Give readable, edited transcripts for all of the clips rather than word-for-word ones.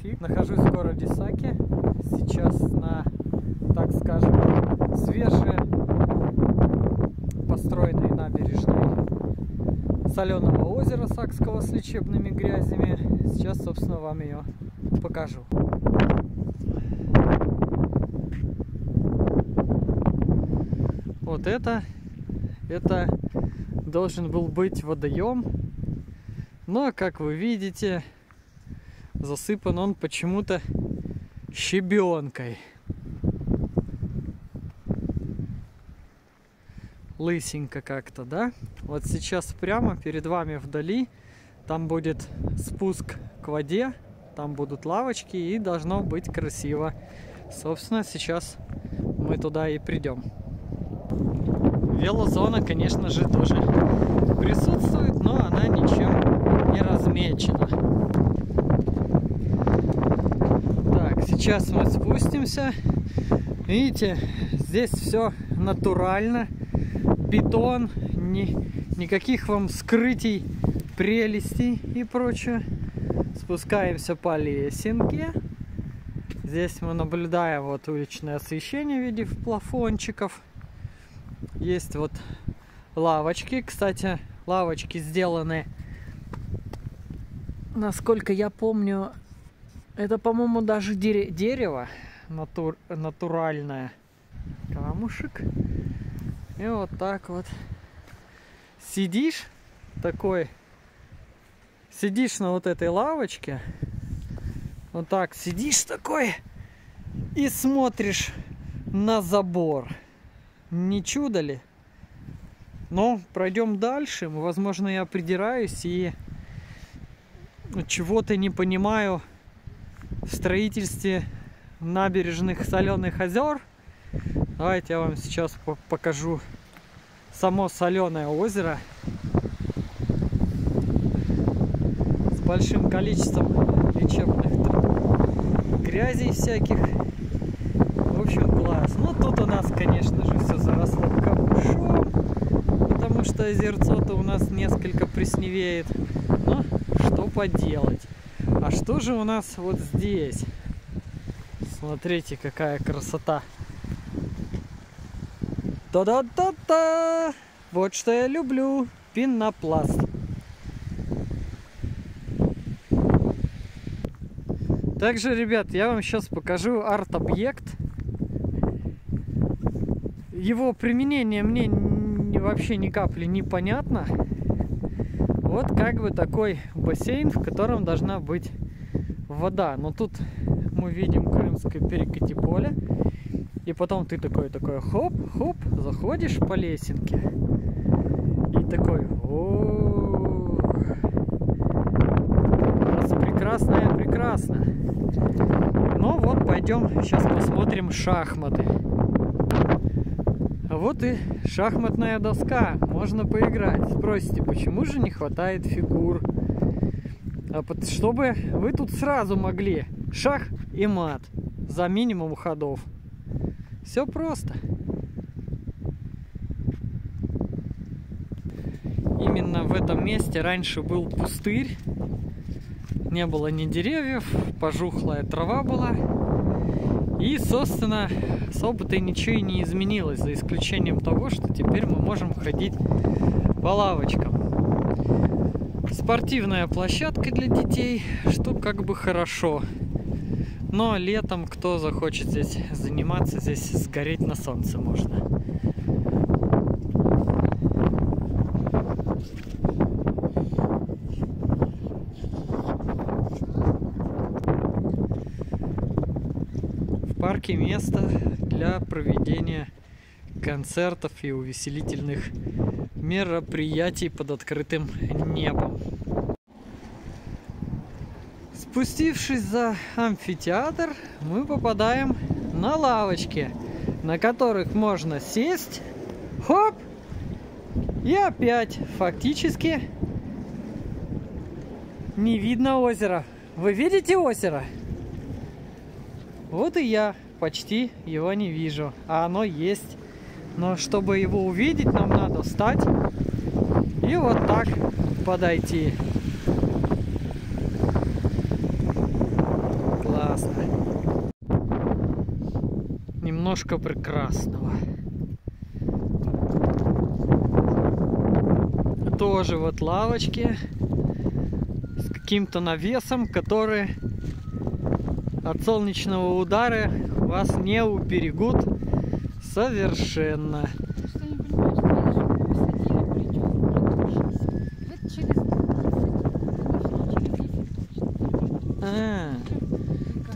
Трофим. Нахожусь в городе Саки. Сейчас на, так скажем, свеже построенной набережной соленого озера Сакского с лечебными грязями. Сейчас, собственно, вам ее покажу. Вот это должен был быть водоем, но, как вы видите, засыпан он почему-то щебенкой. Лысенько как-то, да? Вот сейчас прямо перед вами вдали, там будет спуск к воде, там будут лавочки и должно быть красиво. Собственно, сейчас мы туда и придем. Велозона, конечно же, тоже присутствует, но она ничем не размечена. Так, сейчас мы спустимся. Видите, здесь все натурально. Бетон, никаких вам скрытий, прелестей и прочее. Спускаемся по лесенке. Здесь мы наблюдаем вот уличное освещение в виде плафончиков. Есть вот лавочки. Кстати, лавочки сделаны, насколько я помню, это, по-моему, даже дерево натуральное. Камушек. И вот так вот сидишь на вот этой лавочке, вот так сидишь такой и смотришь на забор. Не чудо ли? Но пройдем дальше. Возможно, я придираюсь и чего-то не понимаю в строительстве набережных соленых озер. Давайте я вам сейчас покажу само соленое озеро с большим количеством лечебных грязей всяких. В общем, класс. Ну, тут у нас, конечно же, все заросло камышом, потому что озерцо-то у нас несколько пресневеет. Но что поделать. А что же у нас вот здесь? Смотрите, какая красота. Та-да-та-та! Вот что я люблю. Пенопласт. Также, ребят, я вам сейчас покажу арт-объект. Его применение мне вообще ни капли не понятно. Вот как бы такой бассейн, в котором должна быть вода. Но тут мы видим крымское перекати поле. И потом ты такой хоп-хоп, заходишь по лесенке. И такой, о, прекрасно. Ну вот, пойдем сейчас посмотрим шахматы. Вот и шахматная доска, можно поиграть. Спросите, почему же не хватает фигур? Чтобы вы тут сразу могли шах и мат за минимум ходов. Все просто. Именно в этом месте раньше был пустырь. Не было ни деревьев, пожухлая трава была. И, собственно, особо-то ничего и не изменилось, за исключением того, что теперь мы можем ходить по лавочкам. Спортивная площадка для детей, что как бы хорошо. Но летом, кто захочет здесь заниматься, здесь сгореть на солнце можно. В парке место для проведения концертов и увеселительных мероприятий под открытым небом. Спустившись за амфитеатр, мы попадаем на лавочки, на которых можно сесть, хоп, и опять фактически не видно озера. Вы видите озеро? Вот и я почти его не вижу, а оно есть. Но чтобы его увидеть, нам надо встать и вот так подойти. немножко прекрасного. Тоже вот лавочки с каким-то навесом, которые от солнечного удара вас не уберегут совершенно. Что не понимаешь, посадили, причем через 10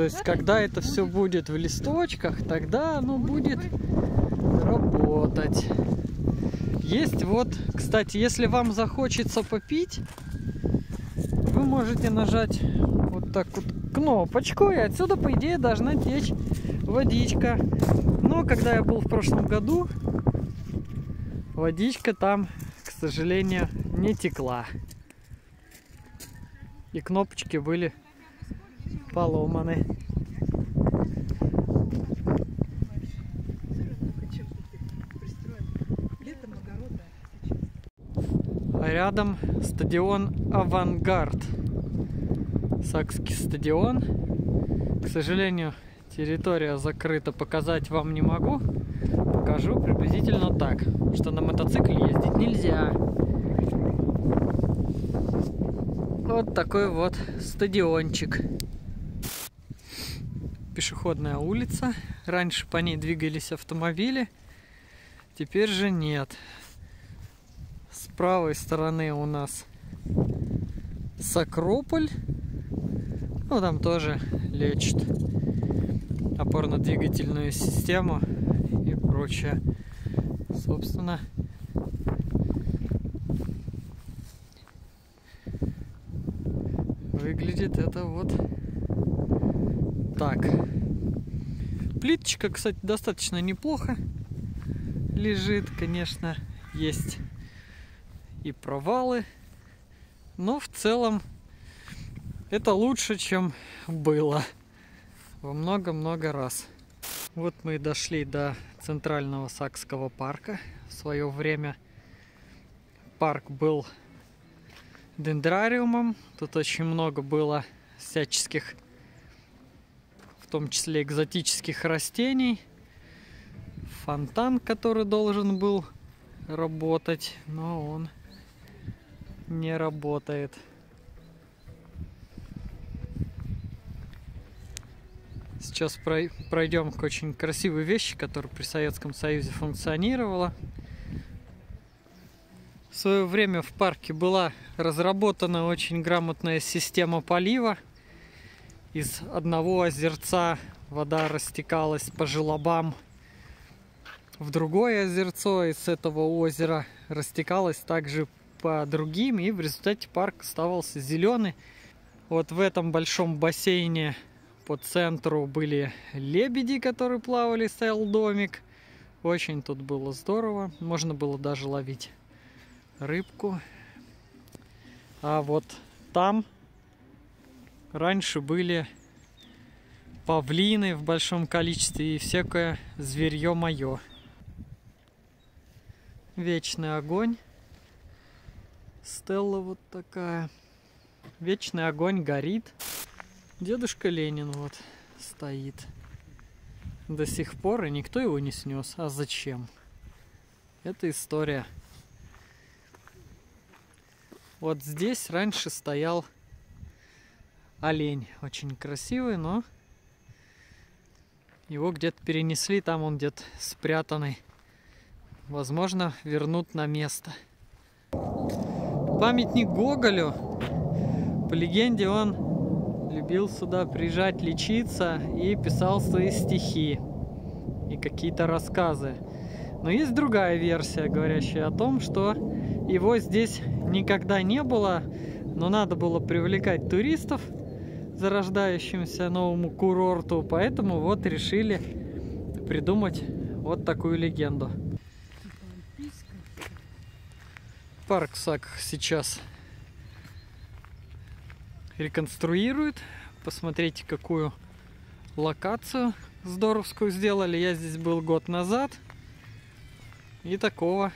То есть, когда это все будет в листочках, тогда оно будет работать. Есть вот, кстати, если вам захочется попить, вы можете нажать вот так вот кнопочку, и отсюда, по идее, должна течь водичка. Но когда я был в прошлом году, водичка там, к сожалению, не текла. И кнопочки были поломаны. А рядом стадион «Авангард». Сакский стадион. К сожалению, территория закрыта, показать вам не могу. Покажу приблизительно так, что на мотоцикле ездить нельзя. Вот такой вот стадиончик. Пешеходная улица. Раньше по ней двигались автомобили, теперь же нет. С правой стороны у нас Сакрополь. Ну, там тоже лечат опорно-двигательную систему и прочее. Собственно, выглядит это вот так. Плиточка, кстати, достаточно неплохо лежит. Конечно, есть и провалы, но в целом это лучше, чем было во много-много раз. Вот мы и дошли до центрального Сакского парка. В свое время парк был дендрариумом. Тут очень много было всяческих, в том числе экзотических растений. Фонтан, который должен был работать, но он не работает. Сейчас пройдем к очень красивой вещи, которая при Советском Союзе функционировала. В свое время в парке была разработана очень грамотная система полива. Из одного озерца вода растекалась по желобам в другое озерцо, из этого озера растекалась также по другим, и в результате парк оставался зеленый. Вот в этом большом бассейне по центру были лебеди, которые плавали, стоял домик. Очень тут было здорово, можно было даже ловить рыбку. А вот там раньше были павлины в большом количестве и всякое зверье мое. Вечный огонь. Стелла вот такая. Вечный огонь горит. Дедушка Ленин вот стоит до сих пор, и никто его не снес. А зачем? Это история. Вот здесь раньше стоял олень. Очень красивый, но его где-то перенесли. Там он где-то спрятанный. Возможно, вернут на место. Памятник Гоголю. По легенде, он любил сюда приезжать лечиться и писал свои стихи и какие-то рассказы. Но есть другая версия, говорящая о том, что его здесь никогда не было, но надо было привлекать туристов зарождающимся новому курорту, поэтому вот решили придумать вот такую легенду. Парк Сак сейчас реконструируют. Посмотрите, какую локацию здоровскую сделали. Я здесь был год назад, и такого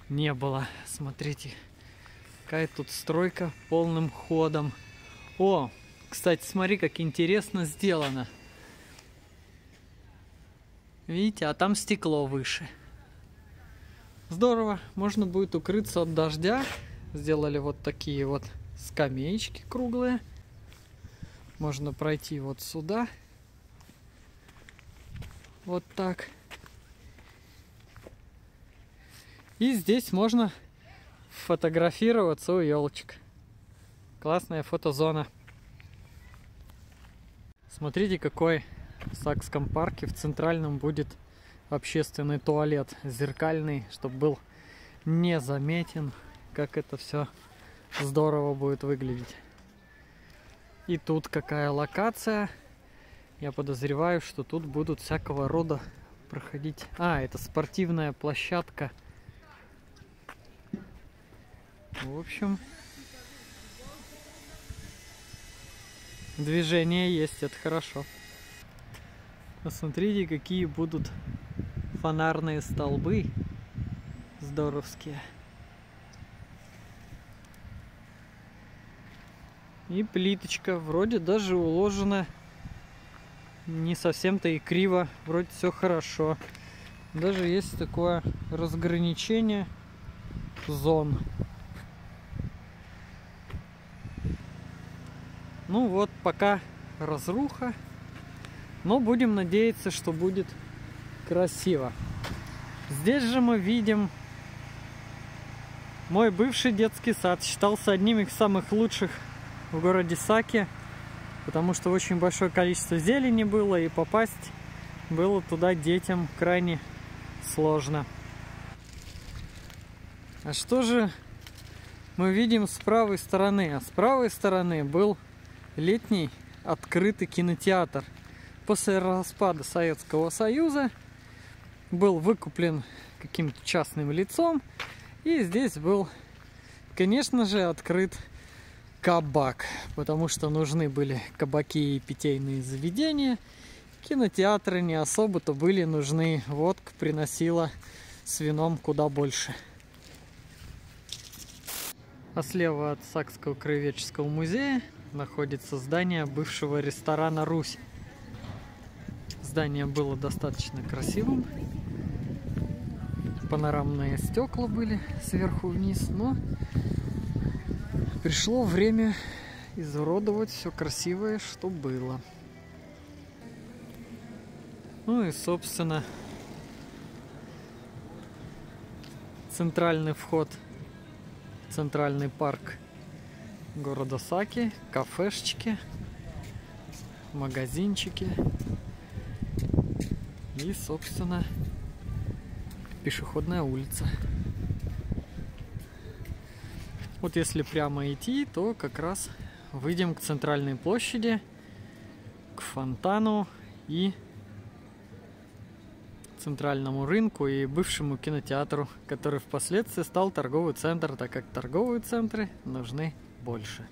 не было. Смотрите, какая тут стройка полным ходом. О, кстати, смотри, как интересно сделано. Видите, а там стекло выше. Здорово, можно будет укрыться от дождя. Сделали вот такие вот скамеечки круглые. Можно пройти вот сюда. Вот так. И здесь можно фотографироваться у елочек. Классная фотозона. Смотрите, какой в Сакском парке в центральном будет общественный туалет. Зеркальный, чтобы был незаметен. Как это все здорово будет выглядеть. И тут какая локация. Я подозреваю, что тут будут всякого рода проходить. А, это спортивная площадка. В общем, движение есть, это хорошо. Посмотрите, какие будут фонарные столбы здоровские. И плиточка вроде даже уложена не совсем-то и криво, вроде все хорошо. Даже есть такое разграничение зон. Ну вот, пока разруха, но будем надеяться, что будет красиво. Здесь же мы видим мой бывший детский сад. Считался одним из самых лучших в городе Саки, потому что очень большое количество зелени было, и попасть было туда детям крайне сложно. А что же мы видим с правой стороны? А с правой стороны был летний открытый кинотеатр. После распада Советского Союза был выкуплен каким-то частным лицом, и здесь был, конечно же, открыт кабак, потому что нужны были кабаки и питейные заведения. Кинотеатры не особо-то были нужны. Водка приносила с вином куда больше. А слева от Сакского краеведческого музея находится здание бывшего ресторана «Русь». Здание было достаточно красивым. Панорамные стекла были сверху вниз, но пришло время изуродовать все красивое, что было. Ну и, собственно, центральный вход, центральный парк города Саки, кафешечки, магазинчики и, собственно, пешеходная улица. Вот если прямо идти, то как раз выйдем к центральной площади, к фонтану и центральному рынку и бывшему кинотеатру, который впоследствии стал торговый центр, так как торговые центры нужны больше.